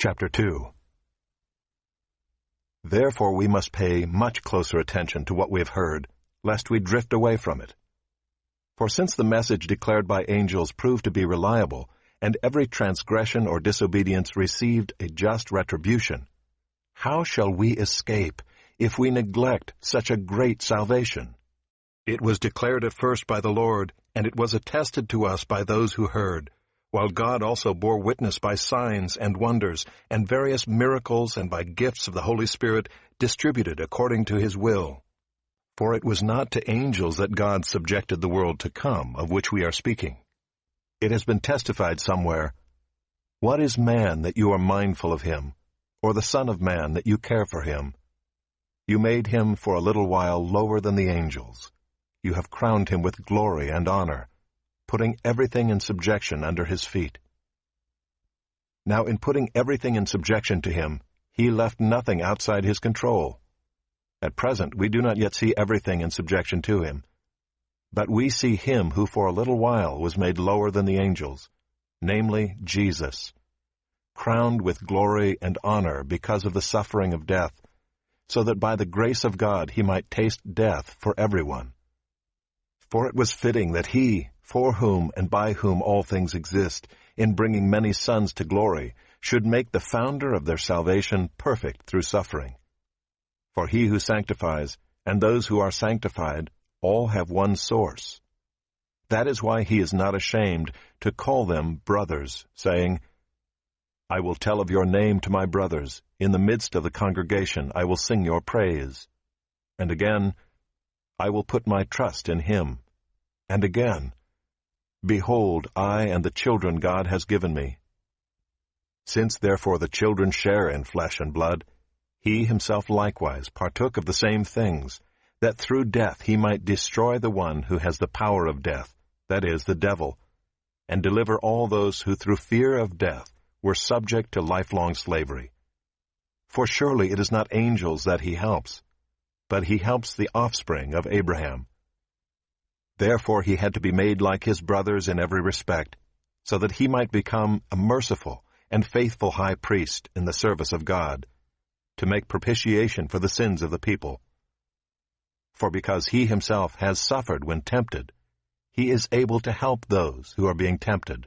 Chapter 2. Therefore we must pay much closer attention to what we have heard, lest we drift away from it. For since the message declared by angels proved to be reliable, and every transgression or disobedience received a just retribution, how shall we escape if we neglect such a great salvation? It was declared at first by the Lord, and it was attested to us by those who heard, while God also bore witness by signs and wonders, and various miracles, and by gifts of the Holy Spirit distributed according to His will. For it was not to angels that God subjected the world to come, of which we are speaking. It has been testified somewhere, "What is man that you are mindful of him, or the Son of Man that you care for him? You made him for a little while lower than the angels. You have crowned him with glory and honor, putting everything in subjection under his feet." Now in putting everything in subjection to him, he left nothing outside his control. At present we do not yet see everything in subjection to him, but we see him who for a little while was made lower than the angels, namely Jesus, crowned with glory and honor because of the suffering of death, so that by the grace of God he might taste death for everyone. For it was fitting that he, for whom and by whom all things exist, in bringing many sons to glory, should make the founder of their salvation perfect through suffering. For he who sanctifies, and those who are sanctified, all have one source. That is why he is not ashamed to call them brothers, saying, "I will tell of your name to my brothers. In the midst of the congregation I will sing your praise." And again, "I will put my trust in him." And again, "Behold, I and the children God has given me." Since therefore the children share in flesh and blood, he himself likewise partook of the same things, that through death he might destroy the one who has the power of death, that is, the devil, and deliver all those who through fear of death were subject to lifelong slavery. For surely it is not angels that he helps, but he helps the offspring of Abraham. Therefore he had to be made like his brothers in every respect, so that he might become a merciful and faithful high priest in the service of God, to make propitiation for the sins of the people. For because he himself has suffered when tempted, he is able to help those who are being tempted.